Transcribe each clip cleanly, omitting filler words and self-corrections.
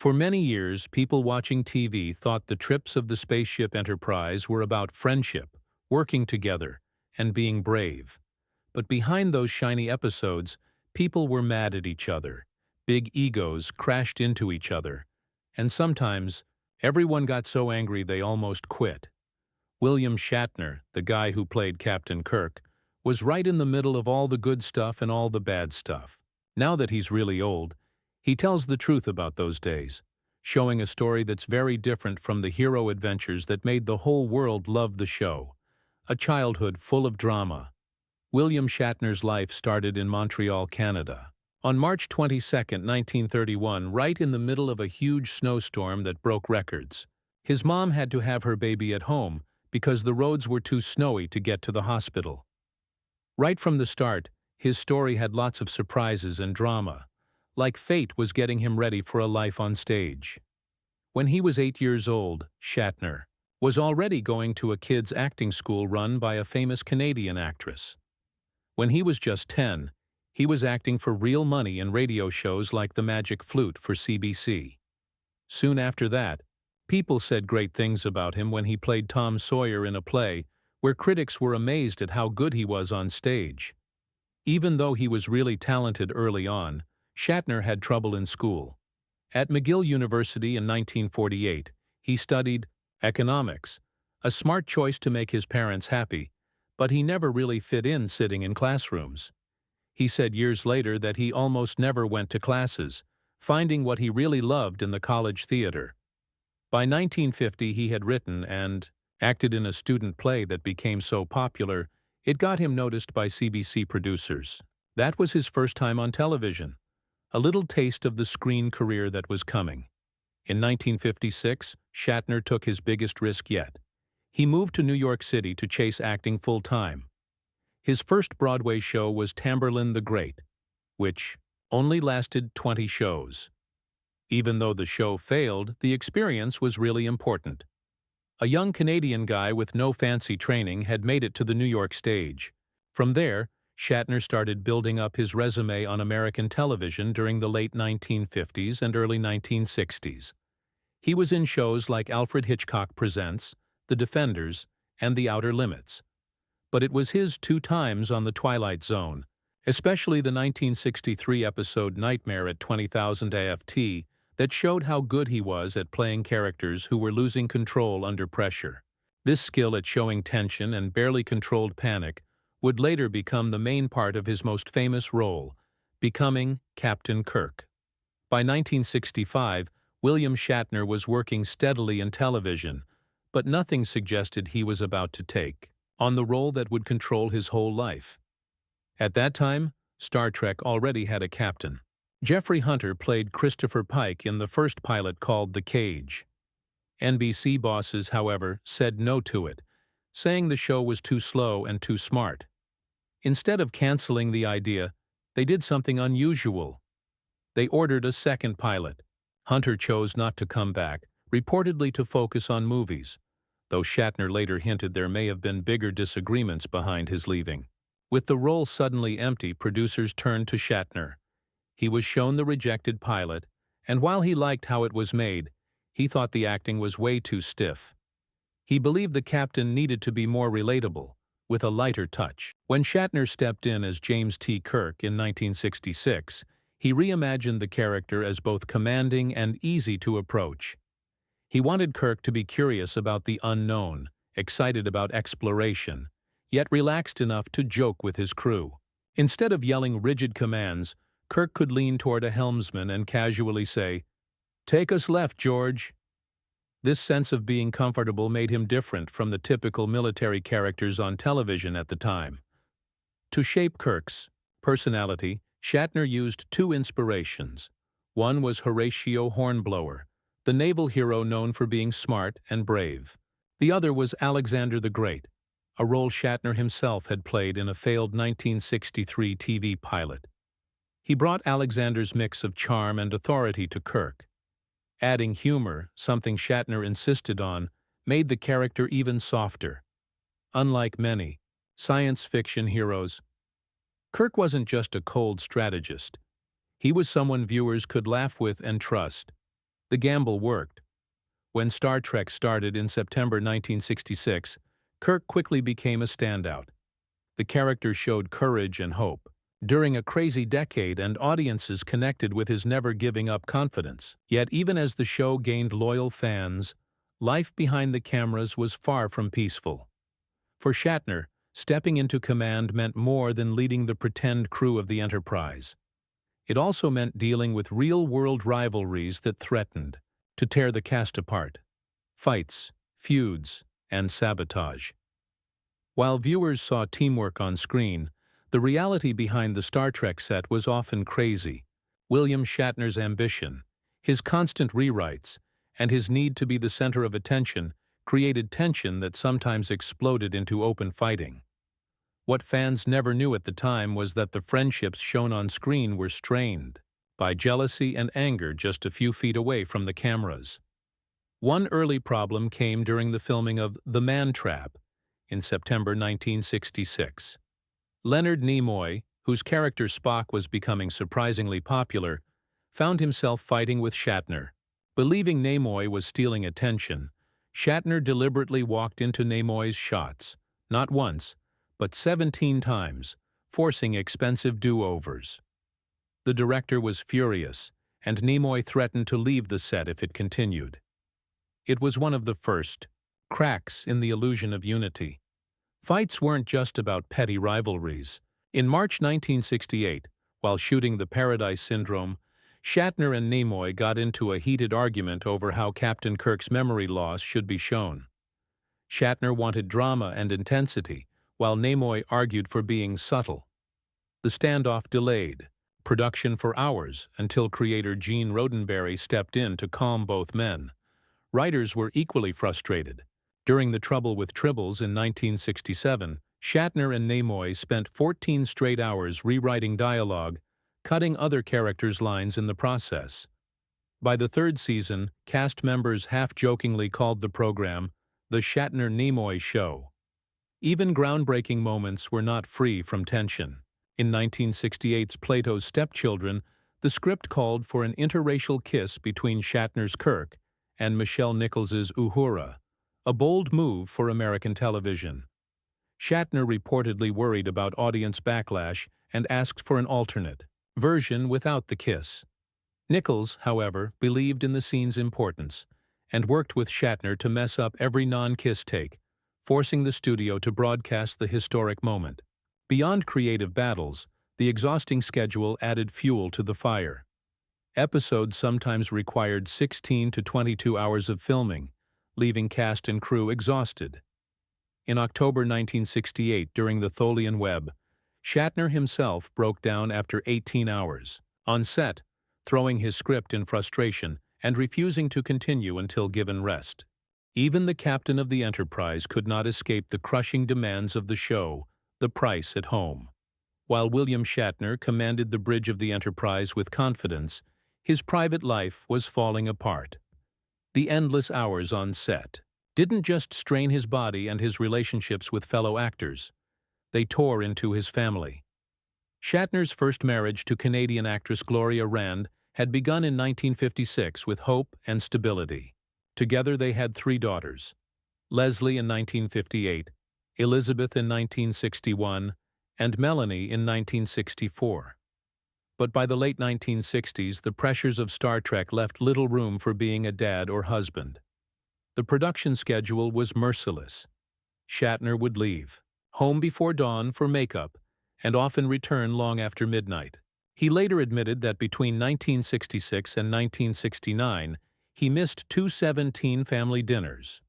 For many years, people watching TV thought the trips of the spaceship Enterprise were about friendship, working together, and being brave. But behind those shiny episodes, people were mad at each other. Big egos crashed into each other. And sometimes, everyone got so angry they almost quit. William Shatner, the guy who played Captain Kirk, was right in the middle of all the good stuff and all the bad stuff. Now that he's really old, he tells the truth about those days, showing a story that's very different from the hero adventures that made the whole world love the show. A childhood full of drama. William Shatner's life started in Montreal, Canada. On March 22, 1931, right in the middle of a huge snowstorm that broke records. His mom had to have her baby at home because the roads were too snowy to get to the hospital. Right from the start, his story had lots of surprises and drama, like fate was getting him ready for a life on stage. When he was 8 years old, Shatner was already going to a kids' acting school run by a famous Canadian actress. When he was just 10, he was acting for real money in radio shows like The Magic Flute for CBC. Soon after that, people said great things about him when he played Tom Sawyer in a play where critics were amazed at how good he was on stage. Even though he was really talented early on, Shatner had trouble in school. At McGill University in 1948, he studied economics, a smart choice to make his parents happy, but he never really fit in sitting in classrooms. He said years later that he almost never went to classes, finding what he really loved in the college theater. By 1950, he had written and acted in a student play that became so popular, it got him noticed by CBC producers. That was his first time on television, a little taste of the screen career that was coming. In 1956, Shatner took his biggest risk yet. He moved to New York City to chase acting full-time. His first Broadway show was Tamburlaine the Great, which only lasted 20 shows. Even though the show failed, the experience was really important. A young Canadian guy with no fancy training had made it to the New York stage. From there, Shatner started building up his resume on American television during the late 1950s and early 1960s. He was in shows like Alfred Hitchcock Presents, The Defenders, and The Outer Limits. But it was his 2 times on The Twilight Zone, especially the 1963 episode Nightmare at 20,000 AFT, that showed how good he was at playing characters who were losing control under pressure. This skill at showing tension and barely controlled panic would later become the main part of his most famous role, becoming Captain Kirk. By 1965, William Shatner was working steadily in television, but nothing suggested he was about to take on the role that would control his whole life. At that time, Star Trek already had a captain. Jeffrey Hunter played Christopher Pike in the first pilot called The Cage. NBC bosses, however, said no to it, saying the show was too slow and too smart. Instead of canceling the idea, they did something unusual. They ordered a second pilot. Hunter chose not to come back, reportedly to focus on movies, though Shatner later hinted there may have been bigger disagreements behind his leaving. With the role suddenly empty, producers turned to Shatner. He was shown the rejected pilot, and while he liked how it was made, he thought the acting was way too stiff. He believed the captain needed to be more relatable, with a lighter touch. When Shatner stepped in as James T. Kirk in 1966, he reimagined the character as both commanding and easy to approach. He wanted Kirk to be curious about the unknown, excited about exploration, yet relaxed enough to joke with his crew. Instead of yelling rigid commands, Kirk could lean toward a helmsman and casually say, "Take us left, George." This sense of being comfortable made him different from the typical military characters on television at the time. To shape Kirk's personality, Shatner used 2 inspirations. One was Horatio Hornblower, the naval hero known for being smart and brave. The other was Alexander the Great, a role Shatner himself had played in a failed 1963 TV pilot. He brought Alexander's mix of charm and authority to Kirk. Adding humor, something Shatner insisted on, made the character even softer. Unlike many science fiction heroes, Kirk wasn't just a cold strategist. He was someone viewers could laugh with and trust. The gamble worked. When Star Trek started in September 1966, Kirk quickly became a standout. The character showed courage and hope. During a crazy decade, and audiences connected with his never-giving-up confidence. Yet even as the show gained loyal fans, life behind the cameras was far from peaceful. For Shatner, stepping into command meant more than leading the pretend crew of the Enterprise. It also meant dealing with real-world rivalries that threatened to tear the cast apart. Fights, feuds, and sabotage. While viewers saw teamwork on screen, the reality behind the Star Trek set was often crazy. William Shatner's ambition, his constant rewrites, and his need to be the center of attention created tension that sometimes exploded into open fighting. What fans never knew at the time was that the friendships shown on screen were strained by jealousy and anger just a few feet away from the cameras. One early problem came during the filming of The Man Trap in September 1966. Leonard Nimoy, whose character Spock was becoming surprisingly popular, found himself fighting with Shatner. Believing Nimoy was stealing attention, Shatner deliberately walked into Nimoy's shots, not once, but 17 times, forcing expensive do-overs. The director was furious, and Nimoy threatened to leave the set if it continued. It was one of the first cracks in the illusion of unity. Fights weren't just about petty rivalries. In March 1968, while shooting The Paradise Syndrome, Shatner and Nimoy got into a heated argument over how Captain Kirk's memory loss should be shown. Shatner wanted drama and intensity, while Nimoy argued for being subtle. The standoff delayed production for hours until creator Gene Roddenberry stepped in to calm both men. Writers were equally frustrated. During The Trouble with Tribbles in 1967, Shatner and Nimoy spent 14 straight hours rewriting dialogue, cutting other characters' lines in the process. By the third season, cast members half-jokingly called the program The Shatner-Nimoy Show. Even groundbreaking moments were not free from tension. In 1968's Plato's Stepchildren, the script called for an interracial kiss between Shatner's Kirk and Michelle Nichols's Uhura, a bold move for American television. Shatner reportedly worried about audience backlash and asked for an alternate version without the kiss. Nichols, however, believed in the scene's importance and worked with Shatner to mess up every non-kiss take, forcing the studio to broadcast the historic moment. Beyond creative battles, the exhausting schedule added fuel to the fire. Episodes sometimes required 16 to 22 hours of filming, leaving cast and crew exhausted. In October 1968, during the Tholian Web, Shatner himself broke down after 18 hours. On set, throwing his script in frustration and refusing to continue until given rest. Even the captain of the Enterprise could not escape the crushing demands of the show, The Price at Home. While William Shatner commanded the bridge of the Enterprise with confidence, his private life was falling apart. The endless hours on set didn't just strain his body and his relationships with fellow actors. They tore into his family. Shatner's first marriage to Canadian actress Gloria Rand had begun in 1956 with hope and stability. Together they had 3 daughters, Leslie in 1958, Elizabeth in 1961, and Melanie in 1964. But by the late 1960s, the pressures of Star Trek left little room for being a dad or husband. The production schedule was merciless. Shatner would leave home before dawn for makeup and often return long after midnight. He later admitted that between 1966 and 1969, he missed 2 17 family dinners.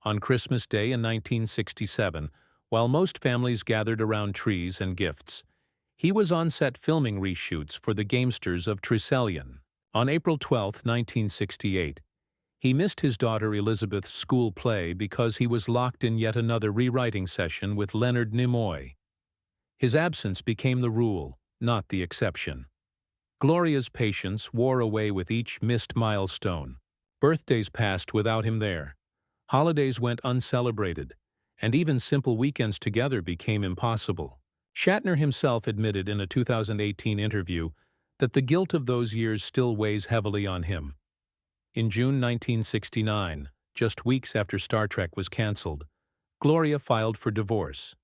On Christmas Day in 1967, while most families gathered around trees and gifts, he was on set filming reshoots for The Gamesters of Treselyan. On April 12, 1968, he missed his daughter Elizabeth's school play because he was locked in yet another rewriting session with Leonard Nimoy. His absence became the rule, not the exception. Gloria's patience wore away with each missed milestone. Birthdays passed without him there. Holidays went uncelebrated, and even simple weekends together became impossible. Shatner himself admitted in a 2018 interview that the guilt of those years still weighs heavily on him. In June 1969, just weeks after Star Trek was canceled, Gloria filed for divorce.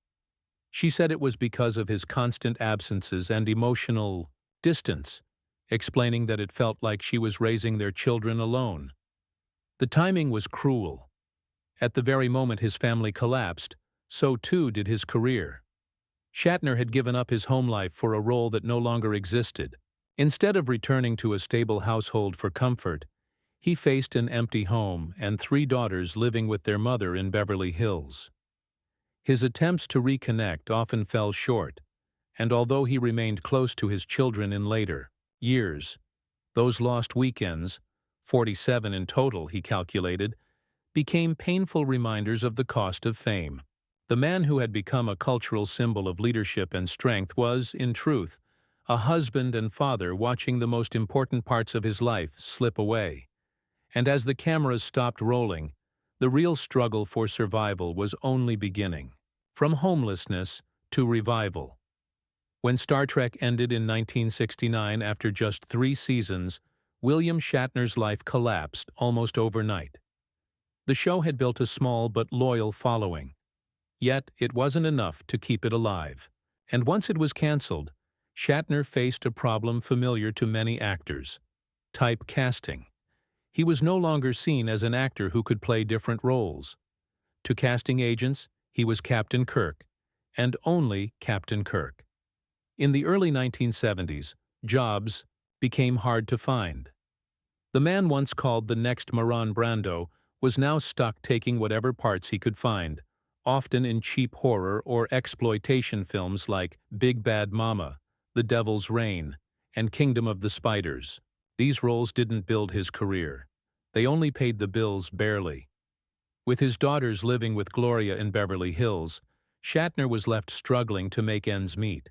She said it was because of his constant absences and emotional distance, explaining that it felt like she was raising their children alone. The timing was cruel. At the very moment his family collapsed, so too did his career. Shatner had given up his home life for a role that no longer existed. Instead of returning to a stable household for comfort, he faced an empty home and 3 daughters living with their mother in Beverly Hills. His attempts to reconnect often fell short, and although he remained close to his children in later years, those lost weekends, 47 in total he calculated, became painful reminders of the cost of fame. The man who had become a cultural symbol of leadership and strength was, in truth, a husband and father watching the most important parts of his life slip away. And as the cameras stopped rolling, the real struggle for survival was only beginning. From homelessness to revival. When Star Trek ended in 1969 after just 3 seasons, William Shatner's life collapsed almost overnight. The show had built a small but loyal following. Yet it wasn't enough to keep it alive. And once it was canceled, Shatner faced a problem familiar to many actors: typecasting. He was no longer seen as an actor who could play different roles. To casting agents, he was Captain Kirk, and only Captain Kirk. In the early 1970s, jobs became hard to find. The man once called the next Marlon Brando was now stuck taking whatever parts he could find, often in cheap horror or exploitation films like Big Bad Mama, The Devil's Reign, and Kingdom of the Spiders. These roles didn't build his career. They only paid the bills barely. With his daughters living with Gloria in Beverly Hills, Shatner was left struggling to make ends meet.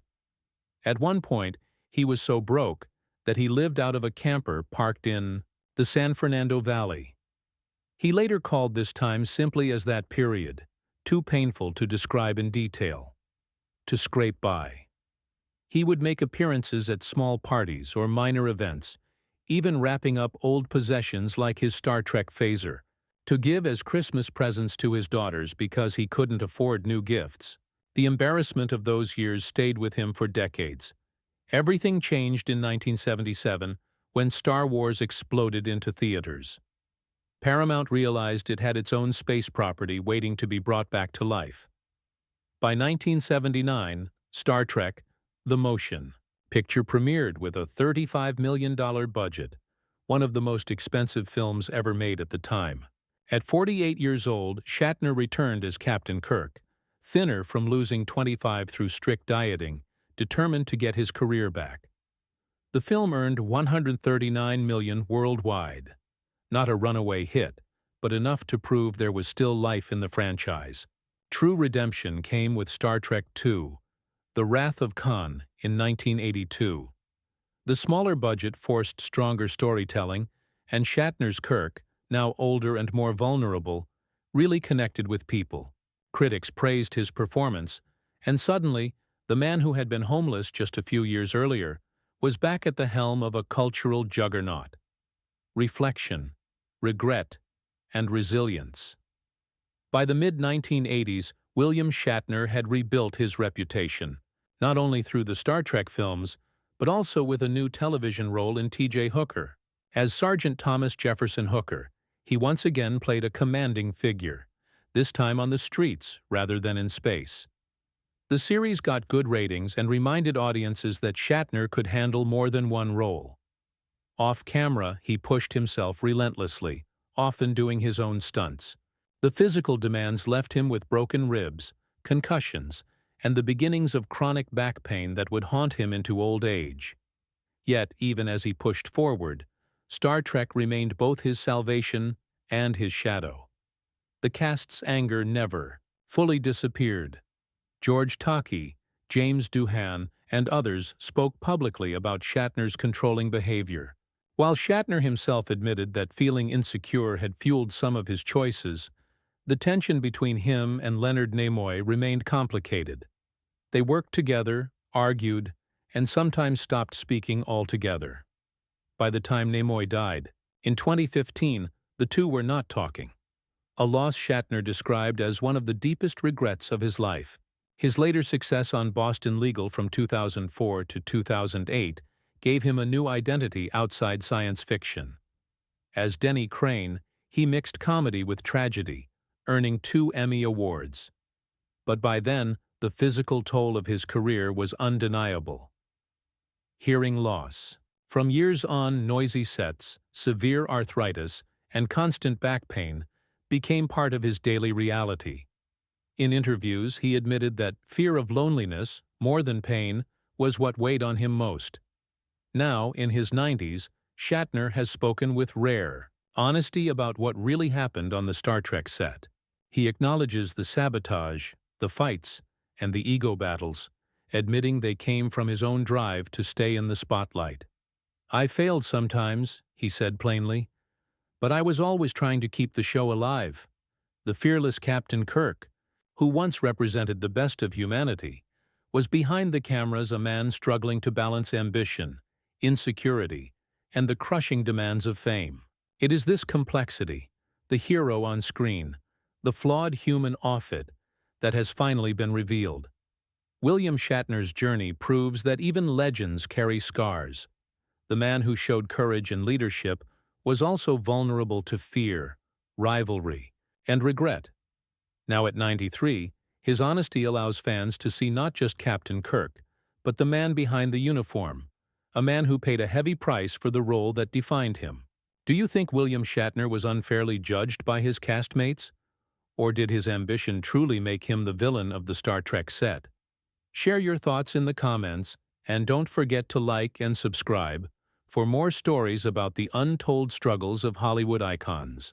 At one point, he was so broke that he lived out of a camper parked in the San Fernando Valley. He later called this time simply as that period, too painful to describe in detail. To scrape by. He would make appearances at small parties or minor events, even wrapping up old possessions like his Star Trek phaser, to give as Christmas presents to his daughters because he couldn't afford new gifts. The embarrassment of those years stayed with him for decades. Everything changed in 1977 when Star Wars exploded into theaters. Paramount realized it had its own space property waiting to be brought back to life. By 1979, Star Trek: The Motion Picture premiered with a $35 million budget, one of the most expensive films ever made at the time. At 48 years old, Shatner returned as Captain Kirk, thinner from losing 25 through strict dieting, determined to get his career back. The film earned $139 million worldwide. Not a runaway hit, but enough to prove there was still life in the franchise. True redemption came with Star Trek II: The Wrath of Khan in 1982. The smaller budget forced stronger storytelling, and Shatner's Kirk, now older and more vulnerable, really connected with people. Critics praised his performance, and suddenly, the man who had been homeless just a few years earlier was back at the helm of a cultural juggernaut. Reflection, regret, and resilience. By the mid-1980s, William Shatner had rebuilt his reputation, not only through the Star Trek films, but also with a new television role in T.J. Hooker. As Sergeant Thomas Jefferson Hooker, he once again played a commanding figure, this time on the streets rather than in space. The series got good ratings and reminded audiences that Shatner could handle more than one role. Off-camera, he pushed himself relentlessly, often doing his own stunts. The physical demands left him with broken ribs, concussions, and the beginnings of chronic back pain that would haunt him into old age. Yet, even as he pushed forward, Star Trek remained both his salvation and his shadow. The cast's anger never fully disappeared. George Takei, James Doohan, and others spoke publicly about Shatner's controlling behavior. While Shatner himself admitted that feeling insecure had fueled some of his choices, the tension between him and Leonard Nimoy remained complicated. They worked together, argued, and sometimes stopped speaking altogether. By the time Nimoy died, In 2015, the two were not talking, a loss Shatner described as one of the deepest regrets of his life. His later success on Boston Legal from 2004 to 2008 gave him a new identity outside science fiction. As Denny Crane, he mixed comedy with tragedy, earning 2 Emmy Awards. But by then, the physical toll of his career was undeniable. Hearing loss. From years on noisy sets, severe arthritis, and constant back pain became part of his daily reality. In interviews, he admitted that fear of loneliness, more than pain, was what weighed on him most. Now, in his 90s, Shatner has spoken with rare honesty about what really happened on the Star Trek set. He acknowledges the sabotage, the fights, and the ego battles, admitting they came from his own drive to stay in the spotlight. "I failed sometimes," he said plainly, "but I was always trying to keep the show alive." The fearless Captain Kirk, who once represented the best of humanity, was behind the cameras a man struggling to balance ambition, insecurity, and the crushing demands of fame. It is this complexity, the hero on screen, the flawed human off it, that has finally been revealed. William Shatner's journey proves that even legends carry scars. The man who showed courage and leadership was also vulnerable to fear, rivalry, and regret. Now at 93, his honesty allows fans to see not just Captain Kirk, but the man behind the uniform, a man who paid a heavy price for the role that defined him. Do you think William Shatner was unfairly judged by his castmates? Or did his ambition truly make him the villain of the Star Trek set? Share your thoughts in the comments, and don't forget to like and subscribe for more stories about the untold struggles of Hollywood icons.